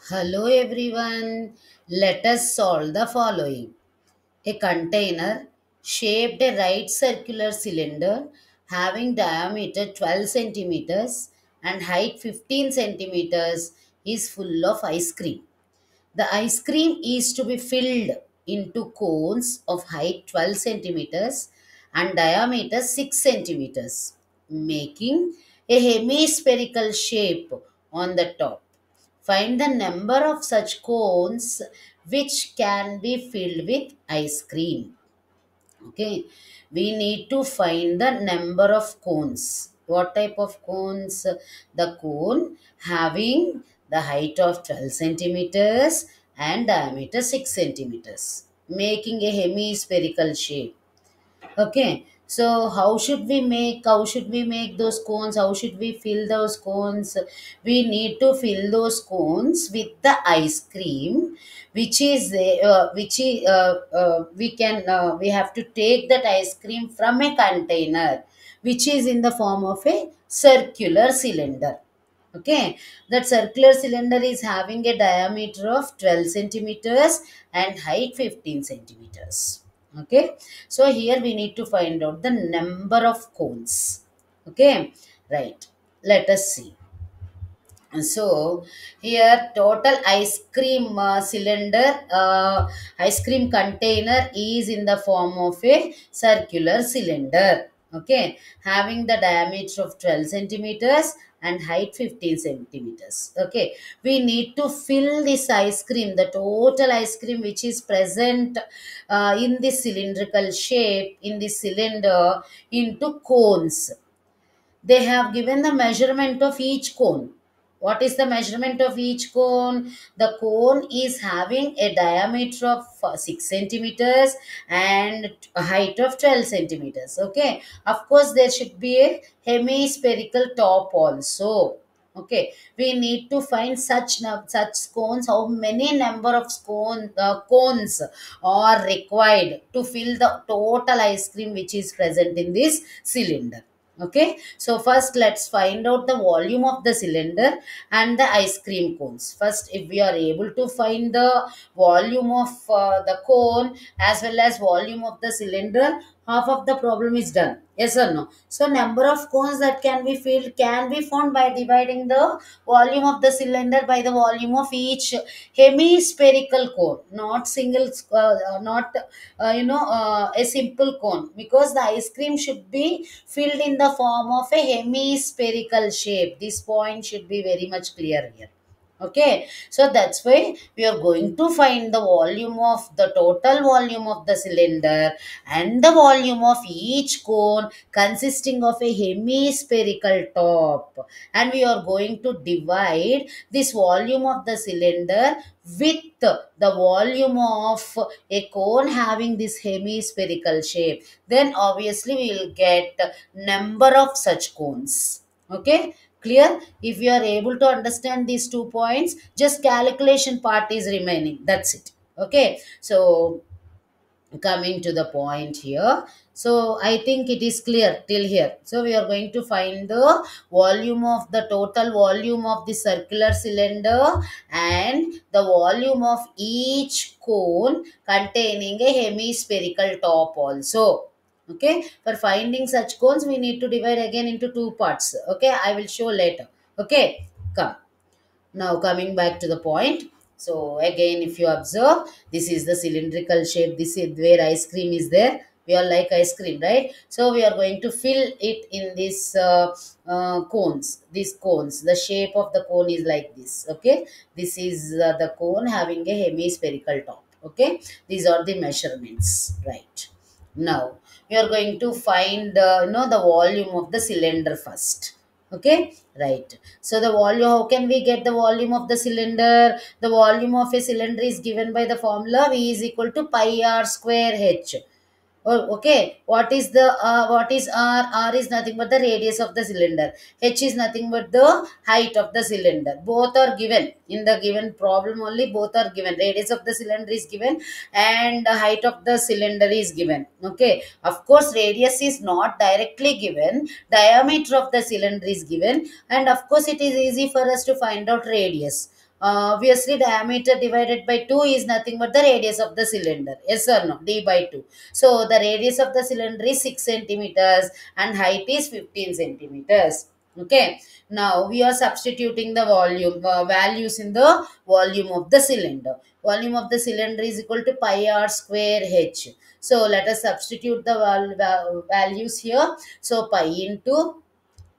Hello everyone. Let us solve the following. A container shaped a right circular cylinder having diameter 12 centimeters and height 15 centimeters is full of ice cream. The ice cream is to be filled into cones of height 12 centimeters and diameter 6 centimeters, making a hemispherical shape on the top. Find the number of such cones which can be filled with ice cream. Okay, we need to find the number of cones. What type of cones? The cone having the height of 12 centimeters and diameter 6 centimeters, making a hemispherical shape. Okay, so how should we make those cones? How should we fill those cones? We need to fill those cones with the ice cream, we have to take that ice cream from a container, which is in the form of a circular cylinder. Okay, that circular cylinder is having a diameter of 12 centimeters and height 15 centimeters. Okay, so here we need to find out the number of cones. Okay, right. Let us see. So here total ice cream container is in the form of a circular cylinder. Okay, having the diameter of 12 centimeters and height 15 centimeters. Okay, we need to fill this ice cream, the total ice cream which is present in this cylindrical shape in this cylinder, into cones. They have given the measurement of each cone. What is the measurement of each cone? The cone is having a diameter of 6 centimeters and a height of 12 centimeters. Okay, of course there should be a hemispherical top also. Okay, we need to find such cones. How many number of cones are required to fill the total ice cream which is present in this cylinder? Okay, so first let's find out the volume of the cylinder and the ice cream cones. First, if we are able to find the volume of the cone as well as volume of the cylinder, half of the problem is done. Yes or no? So number of cones that can be filled can be found by dividing the volume of the cylinder by the volume of each hemispherical cone, not single, not a simple cone, because the ice cream should be filled in the form of a hemispherical shape. This point should be very much clear here. Okay, so that's why we are going to find the volume of the total volume of the cylinder and the volume of each cone consisting of a hemispherical top, and we are going to divide this volume of the cylinder with the volume of a cone having this hemispherical shape. Then obviously we will get number of such cones. Okay, clear? If you are able to understand these 2 points, just calculation part is remaining, that's it. Okay, so coming to the point here, so I think it is clear till here. So we are going to find the volume of the total volume of the circular cylinder and the volume of each cone containing a hemispherical top also. Okay, for finding such cones we need to divide again into two parts. Okay, I will show later. Okay, come. Now coming back to the point. So again, if you observe, this is the cylindrical shape. This is where ice cream is there. We all like ice cream, right? So we are going to fill it in this cones. These cones, the shape of the cone is like this. Okay, this is the cone having a hemispherical top. Okay, these are the measurements, right? Now we are going to find the volume of the cylinder first. Okay, right. So the volume, how can we get the volume of the cylinder? The volume of a cylinder is given by the formula V is equal to pi r square h. Oh, okay. What is r? R is nothing but the radius of the cylinder. H is nothing but the height of the cylinder. Both are given in the given problem only. Both are given. Radius of the cylinder is given and the height of the cylinder is given. Okay. Of course, radius is not directly given. Diameter of the cylinder is given, and of course, it is easy for us to find out radius. Obviously diameter divided by 2 is nothing but the radius of the cylinder. Yes or no? D by 2. So the radius of the cylinder is 6 centimeters and height is 15 centimeters. Okay. Now we are substituting the volume values in the volume of the cylinder. Volume of the cylinder is equal to pi r square h. So let us substitute the values here. So pi into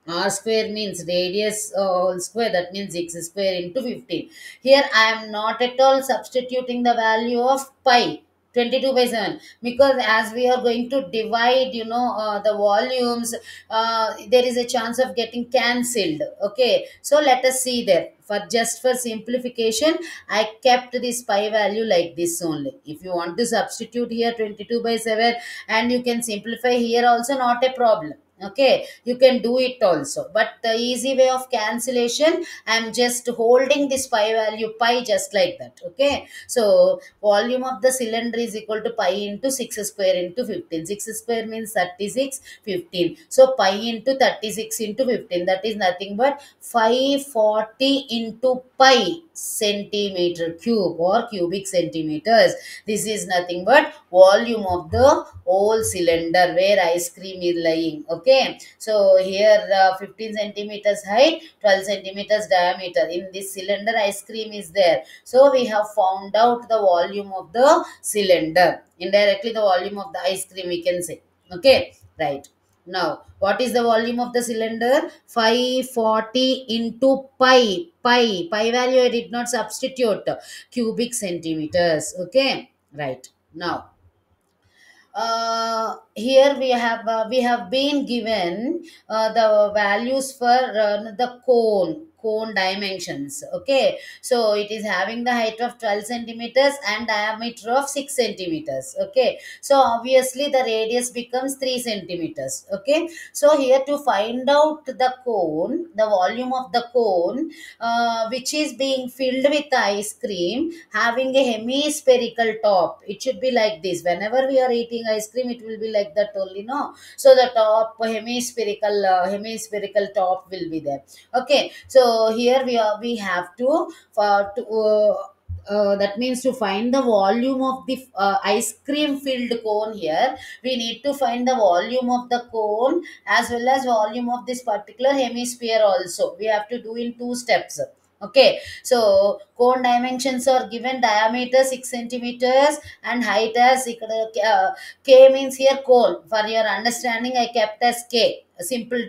r square means radius whole square, that means x square into 15. Here I am not at all substituting the value of pi 22 by 7, because as we are going to divide the volumes, there is a chance of getting cancelled. Okay, so let us see there. For simplification, I kept this pi value like this only. If you want to substitute here 22 by 7, and you can simplify here also, not a problem. Okay, you can do it also, but the easy way of cancellation, I'm just holding this pi value pi just like that. Okay, so volume of the cylinder is equal to pi into 6 square into 15. 6 square means 36, 15. So pi into 36 into 15, that is nothing but 540 into pi centimeter cube or cubic centimeters. This is nothing but volume of the whole cylinder where ice cream is lying. Okay, so here 15 centimeters height, 12 centimeters diameter. In this cylinder ice cream is there, so we have found out the volume of the cylinder. Indirectly the volume of the ice cream we can say. Okay, right. Now what is the volume of the cylinder? 540 into pi value I did not substitute, cubic centimeters. Okay, right. Now here we have been given the values for the cone dimensions. Okay, so it is having the height of 12 centimeters and diameter of 6 centimeters. Okay, so obviously the radius becomes 3 centimeters. Okay, so here to find out the cone, the volume of the cone, which is being filled with ice cream having a hemispherical top. It should be like this. Whenever we are eating ice cream, it will be like that only, no? So the top hemispherical top will be there. Okay, so here we have that means to find the volume of the ice cream filled cone. Here we need to find the volume of the cone as well as volume of this particular hemisphere also. We have to do in two steps. Okay, so cone dimensions are given: diameter 6 centimeters and height as k means here cone. For your understanding, I kept as k. A simple,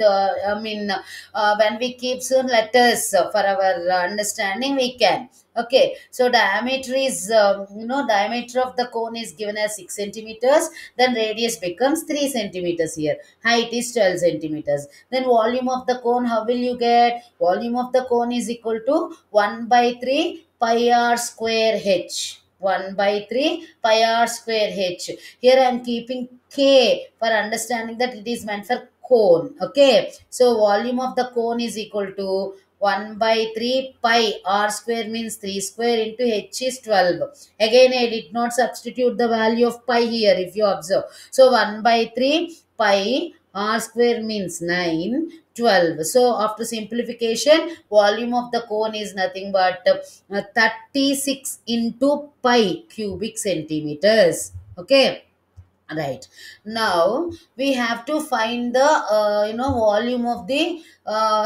when we keep some letters for our understanding, we can. Okay, so diameter is, diameter of the cone is given as 6 centimeters, then radius becomes 3 centimeters here. Height is 12 centimeters. Then volume of the cone, how will you get? Volume of the cone is equal to 1 by 3 pi r square h. 1 by 3 pi r square h. Here I am keeping k for understanding that it is meant for cone. Okay, so volume of the cone is equal to 1 by 3 pi r square means 3 square into h is 12. Again I did not substitute the value of pi here, if you observe. So 1 by 3 pi r square means 9, 12. So after simplification, volume of the cone is nothing but 36 into pi cubic centimeters. Okay, right. Now we have to find the volume of the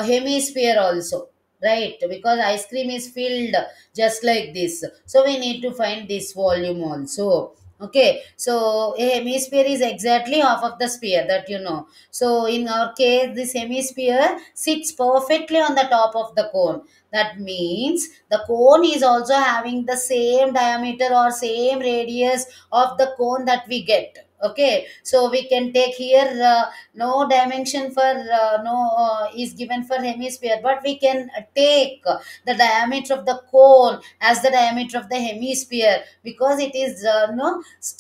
hemisphere also, right? Because ice cream is filled just like this, so we need to find this volume also. Okay, so a hemisphere is exactly half of the sphere, that you know. So in our case, this hemisphere sits perfectly on the top of the cone. That means the cone is also having the same diameter or same radius of the cone that we get. Okay, so we can take here no dimension for no is given for hemisphere, but we can take the diameter of the cone as the diameter of the hemisphere, because it is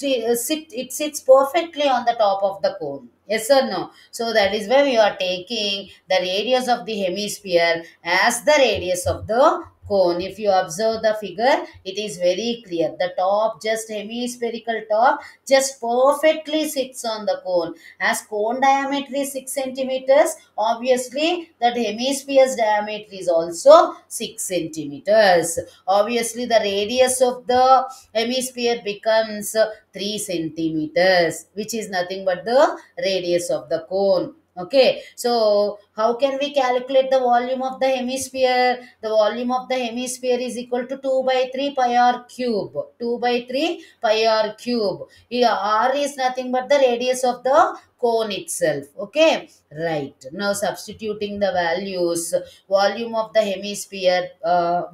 it sits perfectly on the top of the cone. Yes or no? So that is why we are taking the radius of the hemisphere as the radius of the cone. If you observe the figure, it is very clear. The top, just hemispherical top, just perfectly sits on the cone. As cone diameter is 6 centimeters, obviously that hemisphere's diameter is also 6 centimeters. Obviously, the radius of the hemisphere becomes 3 centimeters, which is nothing but the radius of the cone. Okay, so how can we calculate the volume of the hemisphere? The volume of the hemisphere is equal to 2 by 3 pi r cube. 2 by 3 pi r cube. Here r is nothing but the radius of the cone itself. Okay, right. Now substituting the values, volume of the hemisphere,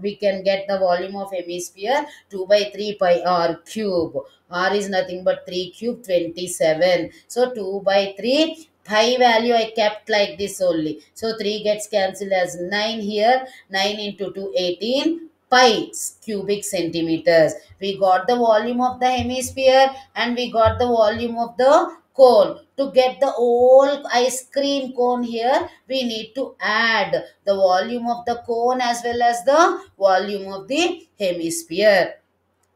we can get the volume of hemisphere 2 by 3 pi r cube. R is nothing but 3 cube 27. So 2 by 3, pi value I kept like this only. So 3 gets cancelled as 9 here. 9 into 2, 18 pi cubic centimeters. We got the volume of the hemisphere and we got the volume of the cone. To get the whole ice cream cone here, we need to add the volume of the cone as well as the volume of the hemisphere.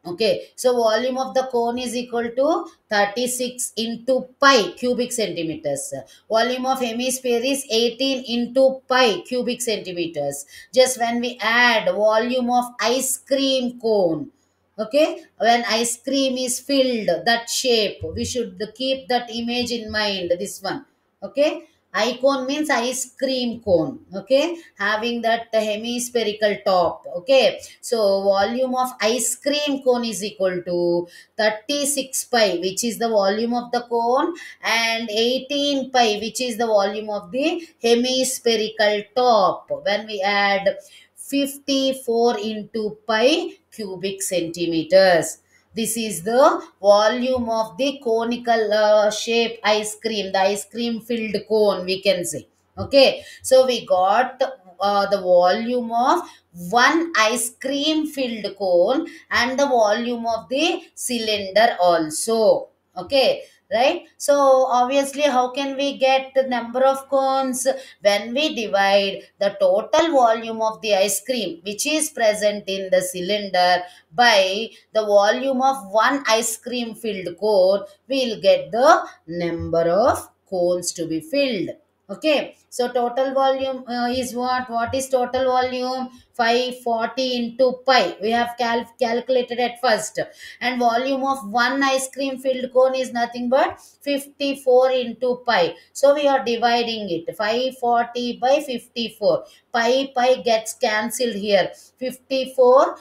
Okay, so volume of the cone is equal to 36 into pi cubic centimeters. Volume of hemisphere is 18 into pi cubic centimeters. Just when we add volume of ice cream cone, okay, when ice cream is filled, that shape, we should keep that image in mind, this one. Okay, icon means ice cream cone. Okay, having that hemispherical top. Okay, so volume of ice cream cone is equal to 36 pi, which is the volume of the cone, and 18 pi, which is the volume of the hemispherical top. When we add 54 into pi cubic centimeters. This is the volume of the conical shape ice cream, the ice cream filled cone, we can say. Okay, so we got the volume of one ice cream filled cone and the volume of the cylinder also. Okay, right? So obviously, how can we get the number of cones? When we divide the total volume of the ice cream which is present in the cylinder by the volume of one ice cream filled cone, we'll get the number of cones to be filled. Okay, so total volume is what? What is total volume? 540 into pi. We have calculated at first. And volume of one ice cream filled cone is nothing but 54 into pi. So we are dividing it. 540 by 54. Pi gets cancelled here. 54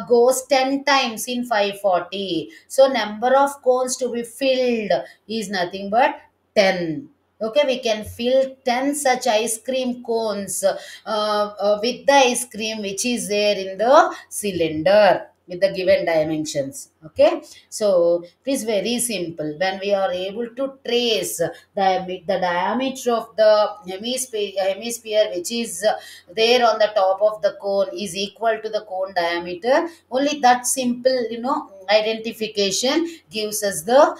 goes 10 times in 540. So number of cones to be filled is nothing but 10. Okay, we can fill 10 such ice cream cones with the ice cream which is there in the cylinder with the given dimensions. Okay, so it is very simple. When we are able to trace the diameter of the hemisphere which is there on the top of the cone is equal to the cone diameter, only that simple, identification gives us the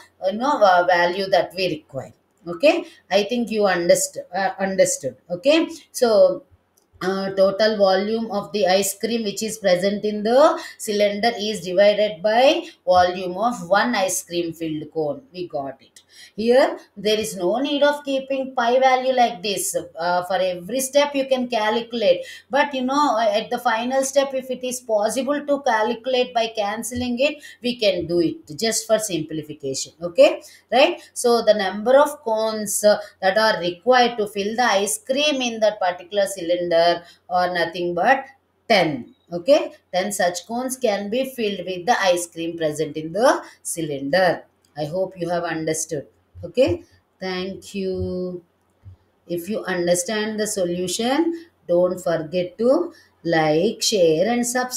value that we require. Okay, I think you understood. Okay, so total volume of the ice cream which is present in the cylinder is divided by volume of one ice cream filled cone. We got it. Here there is no need of keeping pi value like this. For every step you can calculate, but at the final step, if it is possible to calculate by cancelling it, we can do it just for simplification. Okay, right? So the number of cones that are required to fill the ice cream in that particular cylinder are nothing but 10. Okay, 10 such cones can be filled with the ice cream present in the cylinder. I hope you have understood. Okay, thank you. If you understand the solution, don't forget to like, share and subscribe.